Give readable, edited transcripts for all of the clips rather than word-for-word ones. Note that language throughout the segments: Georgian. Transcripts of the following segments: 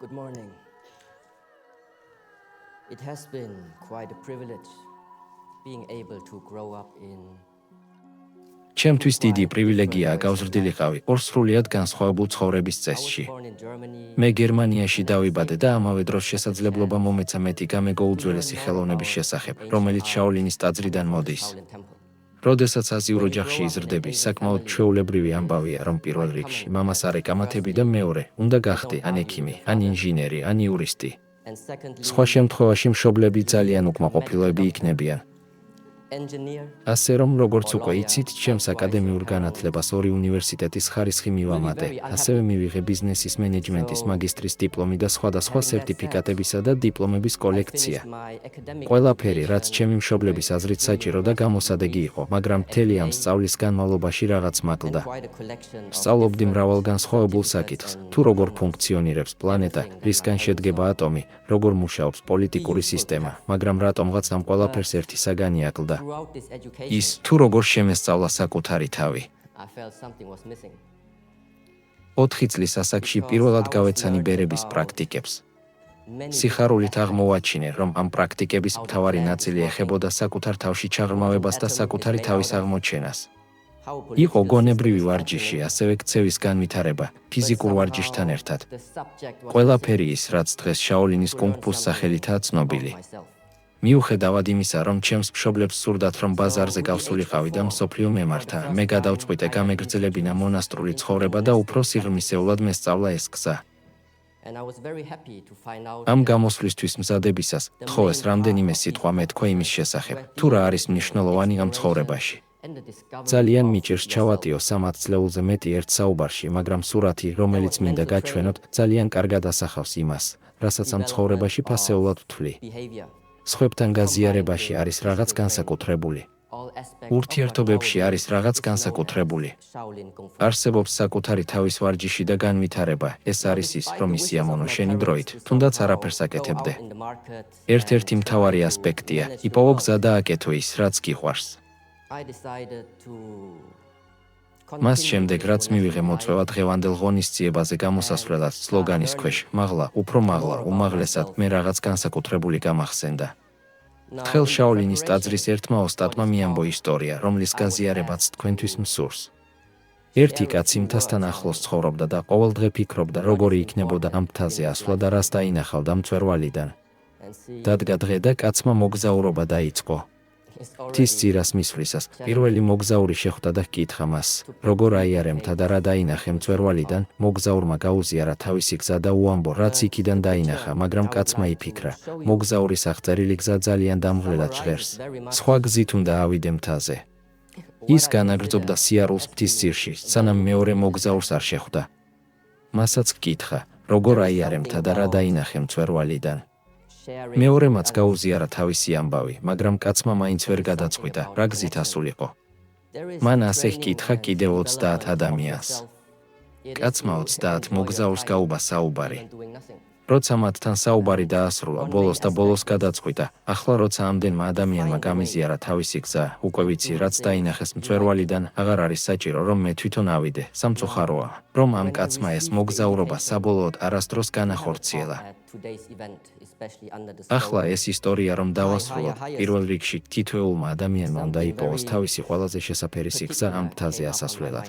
Good morning. It has been quite a privilege being able to grow up in ჩემთვის დიდი პრივილეგიაა გავზრდილიყავი ორ სრულიად განსხვავებულ ცხოვრების წესში. მე გერმანიაში დავიბადე და ამავე დროს შესაძლებლობა მომეცა მეტი გამეგო უძველესი ხელოვნების შესახებ, რომელიც შაოლინის ტაძრიდან მოდის. როდესაც აზიურ ოჯახში იზრდები, საკმაოდ ჩვეულებრივი ამბავია, რომ პირველ რიგში მამას არ ეკამათები და მეორე უნდა გახდე ან ექიმი, ან ინჟინერი, ან იურისტი. სხვა შემთხვევაში მშობლები ძალიან უკმაყოფილოები იქნებიან. ასე რომ როგორც უკვე იცით, ჩემს აკადემიურ განათლებას ორი უნივერსიტეტის ხარისხი მივამატე, ასევე მივიღე ბიზნესის მენეჯმენტის მაგისტრის დიპლომი და სხვადასხვა სერტიფიკატებისა და დიპლომების კოლექცია. ყველაფერი, რაც ჩემი მშობლების აზრით საჭირო და გამოსადეგი იყო, მაგრამ მთელი ამ სწავლის განმავლობაში რაღაც მაკლდა. ვსწავლობდი მრავალ განსხვავებულ საკითხს, თუ როგორ ფუნქციონირებს პლანეტა, რისგან შედგება ატომი, როგორ მუშაობს პოლიტიკური სისტემა, მაგრამ რატომღაც ამ ყველაფერს ერთი საგანი აკლდა. ის თუ როგორ შემესწავლა საკუთარი თავი. 4 წლის ასაკში პირველად გავეცანი ბერების პრაქტიკებს. სიხარულით აღმოვაჩინე, რომ ამ პრაქტიკების მთავარი ნაწილი ეხებოდა საკუთარ თავში ჩაღრმავებას და საკუთარი თავის აღმოჩენას. იყო გონებრივი ვარჯიში, ასევე ქცევის განვითარება, ფიზიკურ ვარჯიშთან ერთად. ყველაფერი ის, რაც დღეს შაოლინის კუნგ-ფუს სახელითაა ცნობილი. მიუხედავად იმისა, რომ ჩემს მშობლებს სურდათ, რომ ბაზარზე გავსულიყავი და მსოფლიო მემართა, მე გადავწყვიტე გამეგრძელებინა მონასტრული ცხოვრება და უფრო სიღრმისეულად მესწავლა ეს გზა. ამ გამოსვლისთვის მზადებისას, თხოვეს რამდენიმე სიტყვა მეთქვა იმის შესახებ, თუ რა არის მნიშვნელოვანი ამ ცხოვრებაში. ძალიან მიჭირს ჩავატიო 3 ათწლეულზე მეტი ერთ საუბარში, მაგრამ სურათი, რომელიც მინდა გაჩვენოთ, ძალიან კარგად ასახავს იმას, რასაც ამ ცხოვრებაში ფასეულად ვთვლი. სხვებთან გაზიარებაში არის რაღაც განსაკუთრებული. ურთიერთობებში არის რაღაც განსაკუთრებული. არსებობს საკუთარი თავის ვარჯიში და განვითარება, ეს არის ის, რომ ისიამოვნო შენი დროით, თუნდაც არაფერს აკეთებდე. ერთ-ერთი მთავარი ასპექტია, იპოვო გზა და აკეთო ის, რაც გიყვარს. მას შემდეგ, რაც მივიღე მოწვევა დღევანდელ ღონისძიებაზე გამოსასვლელად სლოგანის ქვეშ, მაღლა, უფრო მაღლა, უმაღლესად, მე რაღაც განსაკუთრებული გამახსენდა. თხელ შაოლინის ტაძრის ერთმა ოსტატმა მიამბო ისტორია, რომლის გაზიარებაც თქვენთვის მსურს. ერთი კაცი მთასთან ახლოს ცხოვრობდა და ყოველდღე ფიქრობდა, როგორი იქნებოდა ამ მთაზე ასვლა და რას დაინახავდა მწვერვალიდან. დადგა დღე და კაცმა მოგზაურობა დაიწყო. მთის ძირას მისვლისას, პირველი მოგზაური შეხვდა და ჰკითხა მას, როგორ აიარე მთა და რა დაინახე მწვერვალიდან, მოგზაურმა გაუზიარა თავისი გზა და უამბო, რაც იქიდან დაინახა, მაგრამ კაცმა იფიქრა, მოგზაურის აღწერილი გზა ძალიან დამღლელად ჟღერს. სხვა გზით უნდა ავიდე მთაზე. ის განაგრძობდა სიარულს მთის ძირში, სანამ მეორე მოგზაურს არ შეხვდა. მასაც ჰკითხა, როგორ აიარე მთა და რა დაინახე მწვერვალიდან. მეორემაც გაუზიარა თავისი ამბავი, მაგრამ კაცმა მაინც ვერ გადაწყვიტა, რა გზით ასულიყო. მან ასე ჰკითხა კიდევ 30 ადამიანს. კაცმა 30 მოგზაურს გაუბა საუბარი. როცა მათთან საუბარი დაასრულა, ბოლოს გადაწყვიტა, ახლა როცა ამდენმა ადამიანმა გამიზიარა თავისი გზა, უკვე ვიცი, რაც დაინახეს მწვერვალიდან, აღარ არის საჭირო, რომ მე თვითონ ავიდე. სამწუხაროა, რომ ამ კაცმა ეს მოგზაურობა საბოლოოდ არასდროს განახორციელა. ახლა ეს ისტორია რომ დავასრულოთ, პირველ რიგში თითოეულმა ადამიანმა უნდა იპოვოს თავისი ყველაზე შესაფერისი გზა ამ მთაზე ასასვლელად.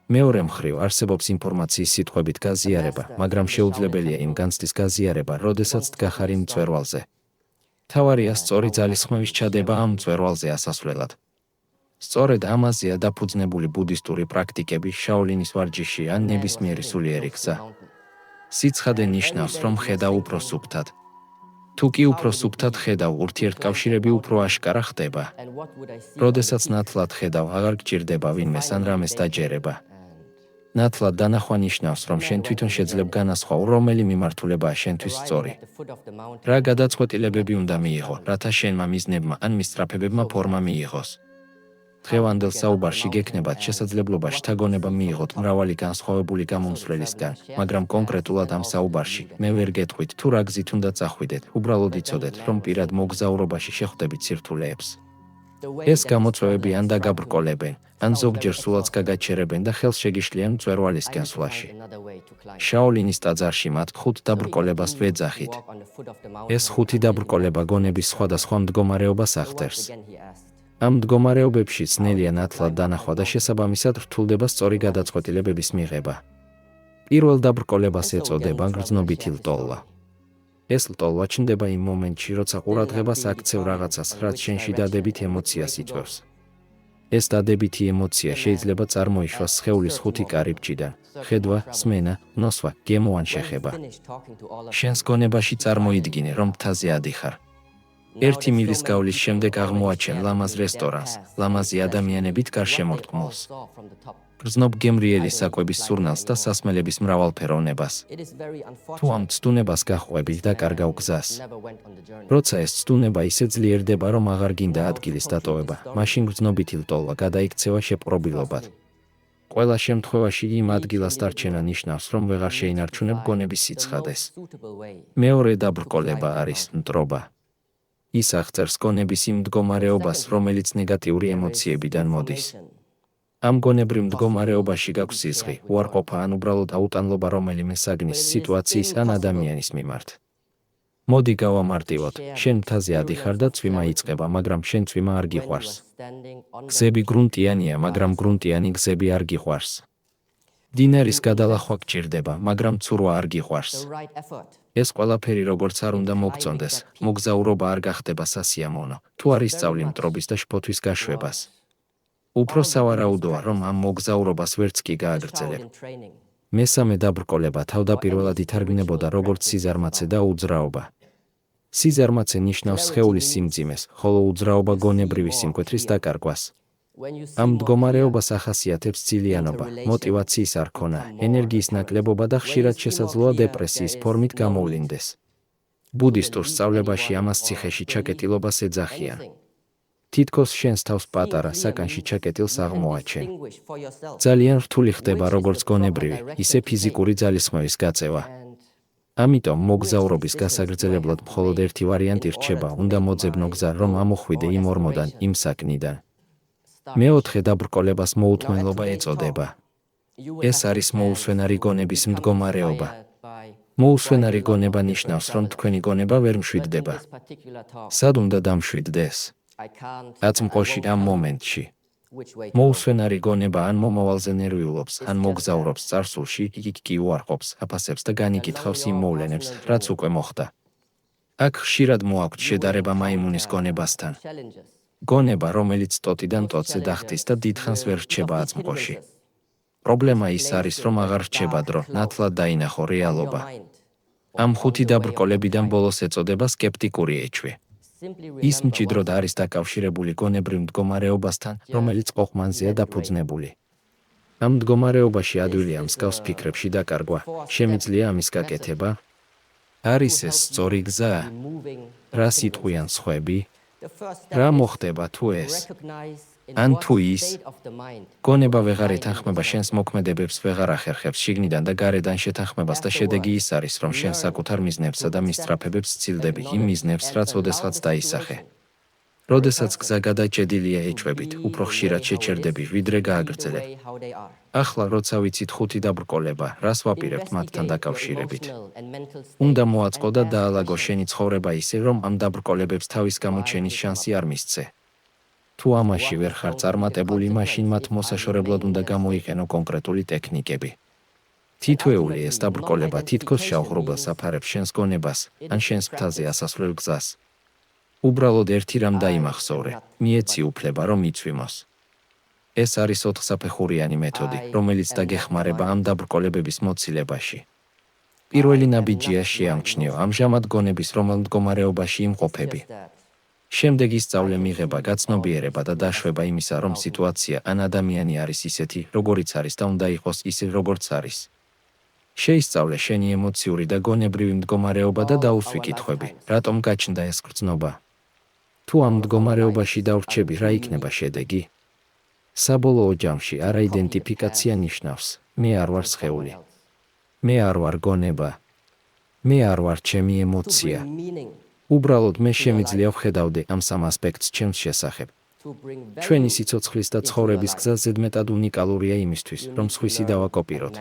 მეორე მხრივ არსებობს ინფორმაციის სიტყვებით გაზიარება, მაგრამ შეუძლებელია იმ განცდის გაზიარება, როდესაც დგახარ იმ მწვერვალზე. მთავარია სწორი ძალისხმევის ჩადება ამ მწვერვალზე ასასვლელად. სწორედ ამაზეა დაფუძნებული ბუდისტური პრაქტიკები, შაოლინის ვარჯიში ან ნებისმიერი სულიერი გზა. სიცხადე ნიშნავს, რომ ხედავ უფრო სუფთად. თუ კი უფრო სუფთად ხედავ, ურთიერთკავშირები უფრო აშკარა ხდება. როდესაც ნათლად ხედავ, აღარ გჭირდება ვინმეს ან რამეს დაჯერება. ნათლად დანახვა ნიშნავს, რომ შენ თვითონ შეძლებ განასხვაო, რომელი მიმართულებაა შენთვის სწორი. რა გადაწყვეტილებები უნდა მიიღო, რათა შენმა მიზნებმა ან მისწრაფებებმა ფორმა მიიღოს. დღევანდელ საუბარში გექნებათ შესაძლებლობა შთაგონება მიიღოთ მრავალი განსხვავებული გამომსვლელისგან, მაგრამ კონკრეტულად ამ საუბარში მე ვერ გეტყვით, თუ რა გზით უნდა წახვიდეთ, უბრალოდ იცოდეთ, რომ პირად მოგზაურობაში შეხვდებით სირთულეებს. ეს გამოწვევები ან დაგაბრკოლებენ, ან ზოგჯერ სულაც გაგაჩერებენ და ხელს შეგიშლიან მწვერვალის გასვლაში. შაოლინის ტაძარში მათ 5 დაბრკოლებას ვეძახით. ეს 5 დაბრკოლება გონების სხვადასხვა მდგომარეობას აღწერს. ამ მდგომარეობებში ძნელია ნათლად დანახვა და შესაბამისად რთულდება სწორი გადაწყვეტილებების მიღება. პირველ დაბრკოლებას ეწოდება გრძნობითი ლტოლვა. ეს ლტოლვა ჩნდება იმ მომენტში, როცა ყურადღებას აქცევ რაღაცას, რაც შენში დადებით ემოციას იწვევს. ეს დადებითი ემოცია შეიძლება წარმოიშვას სხეულის 5 კარიბჭიდან: ხედვა, სმენა, ნოსვა, გემო ან შეხება. შენს გონებაში წარმოიდგინე, რომ მთაზე ადიხარ. 1 მილის გავლის შემდეგ აღმოაჩენ ლამაზ რესტორანს, ლამაზი ადამიანებით გარშემორტყმულს. გრძნობ გემრიელი საკვების სურნელს და სასმელების მრავალფეროვნებას. თუ ამ ცდუნებას გაჰყვები და კარგავ გზას. როცა ეს ცდუნება ისე ძლიერდება, რომ აღარ გინდა ადგილის დატოვება, მაშინ გრძნობითი ლტოლვა გადაიქცევა შეპყრობილობად. ყველა შემთხვევაში იმ ადგილას დარჩენა ნიშნავს, რომ ვეღარ შეინარჩუნებ გონების სიცხადეს. მეორე დაბრკოლება არის მტრობა. ის აღწერს გონების იმ მდგომარეობას, რომელიც ნეგატიური ემოციებიდან მოდის. ამ გონებრივ მდგომარეობაში გაქვს სიზღი, უარყოფა ან უბრალოდ აუტანლობა რომელიმე საგნის, სიტუაციის ან ადამიანის მიმართ. მოდი გავამარტივოთ, შენ მთაზე ადიხარ და წვიმა იწყება, მაგრამ შენ წვიმა არ გიყვარს. გზები გრუნტიანია, მაგრამ გრუნტიანი გზები არ გიყვარს. დინარის გადალახვა გჭირდება, მაგრამ ცურვა არ გიყვარს. ეს ყველაფერი როგორც არ უნდა მოგწონდეს, მოგზაურობა არ გახდება სასიამოვნო, თუ არ ისწავლი მტრობის და შფოთვის გაშვებას. უფრო სავარაუდოა, რომ ამ მოგზაურობას ვერც კი გააგრძელებ. მესამე დაბრკოლება თავდაპირველად ითარგმნებოდა როგორც სიზარმაცე და უძრაობა. სიზარმაცე ნიშნავს სხეულის სიმძიმეს, ხოლო უძრაობა გონებრივი სიმკვეთრის დაკარგვას. ამ მდგომარეობას ახასიათებს ძილიანობა, მოტივაციის არქონა, ენერგიის ნაკლებობა და ხშირად შესაძლოა დეპრესიის ფორმით გამოვლინდეს. ბუდისტურ სწავლებაში ამას ციხეში ჩაკეტილობას ეძახიან. თითქოს შენს თავს პატარა საკანში ჩაკეტილს აღმოაჩენ. ძალიან რთული ხდება როგორც გონებრივი, ისე ფიზიკური ძალისხმევის გაწევა. ამიტომ მოგზაურობის გასაგრძელებლად მხოლოდ ერთი ვარიანტი რჩება, უნდა მოძებნო გზა, რომ ამოხვიდე იმ ორმოდან, იმ საკნიდან. მეოთხე დაბრკოლებას მოუთმენლობა ეწოდება. ეს არის მოუსვენარი გონების მდგომარეობა. მოუსვენარი გონება ნიშნავს, რომ თქვენი გონება ვერ მშვიდდება. სად უნდა დამშვიდდეს? აწმყოში ამ მომენტში. მოუსვენარი გონება ან მომავალზე ნერვიულობს, ან მოგზაურობს წარსულში, იქ კი უარყოფს, აფასებს და განიკითხავს იმ მოვლენებს, რაც უკვე მოხდა. აქ ხშირად მოაქვთ შედარება მაიმუნის გონებასთან. გონება, რომელიც ტოტიდან ტოტზე დახტის და დიდხანს ვერ რჩება აწმყოში. პრობლემა ის არის, რომ აღარ რჩება დრო, ნათლად დაინახო რეალობა. ამ 5 დაბრკოლებიდან ბოლოს ეწოდება სკეპტიკური ეჭვი. ის მჭიდროდ არის დაკავშირებული გონებრივ მდგომარეობასთან, რომელიც ყოყმანზეა დაფუძნებული. ამ მდგომარეობაში ადვილია მსგავს ფიქრებში დაკარგვა, შემიძლია ამის გაკეთება? არის ეს სწორი გზა? რა სიტყვიან სხვები? რა მოხდება თუ ეს? ან თუ ის? გონება ვეღარ ეთანხმება შენს მოქმედებებს, ვეღარ ახერხებს შიგნიდან და გარედან შეთანხმებას და შედეგი ის არის, რომ შენ საკუთარ მიზნებსა და მისწრაფებებს ცდილდები იმ მიზნებს, რაც ოდესღაც დაისახე. როდესაც გზა გადაჭედილია ეჭვებით, უფრო ხშირად შეჩერდები, ვიდრე გააგრძელებ. ახლა როცა ვიცით 5 დაბრკოლება, რას ვაპირებთ მათთან დაკავშირებით? უნდა მოაწყო და დაალაგო შენი ცხოვრება ისე, რომ ამ დაბრკოლებებს თავის გამოჩენის შანსი არ მისცე. თუ ამაში ვერ ხარ წარმატებული, მაშინ მათ მოსაშორებლად უნდა გამოიყენო კონკრეტული ტექნიკები. თითოეული ეს დაბრკოლება თითქოს შავღრუბელს აფარებს შენს გონებას, ან შენს მთაზე ასასვლელ გზას. უბრალოდ ერთი რამ დაიმახსოვრე, მიეცი უფლება, რომ იწვიმოს. ეს არის 4-საფეხურიანი მეთოდი, რომელიც დაგეხმარება ამ დაბრკოლებების მოცილებაში. პირველი ნაბიჯია შეამჩნიო, ამჟამად გონების რომელ მდგომარეობაში იმყოფები. შემდეგ ისწავლე მიღება, გაცნობიერება და დაშვება იმისა, რომ სიტუაცია ან ადამიანი არის ისეთი, როგორიც არის და უნდა იყოს ისე, როგორც არის. შეისწავლე შენი ემოციური და გონებრივი მდგომარეობა და დაუსვი კითხვები, რატომ გაჩნდა ეს გრძნობა? თუ ამ მდგომარეობაში დავრჩები, რა იქნება შედეგი? საბოლოო ჯამში არაიდენტიფიკაცია ნიშნავს, მე არ ვარ სხეული. მე არ ვარ გონება. მე არ ვარ ჩემი ემოცია. უბრალოდ მე შემიძლია ვხედავდე ამ სამ ასპექტს ჩემს შესახებ. ჩვენი სიცოცხლის და ცხოვრების გზა ზედმეტად უნიკალურია იმისთვის, რომ სხვისი დავაკოპიროთ.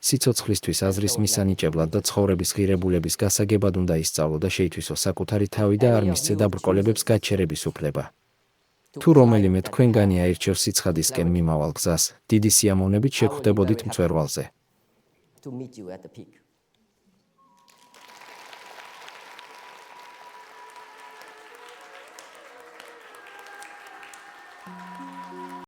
სიცოცხლისთვის აზრის მისანიჭებლად და ცხოვრების ღირებულების გასაგებად უნდა ისწავლო და შეითვისო საკუთარი თავი და არ მისცე დაბრკოლებებს გაჩერების უფლება. თუ რომელიმე თქვენგანი აირჩევს სიცხადისკენ მიმავალ გზას, დიდი სიამოვნებით შეგხვდებოდით მწვერვალზე. To meet you at the peak.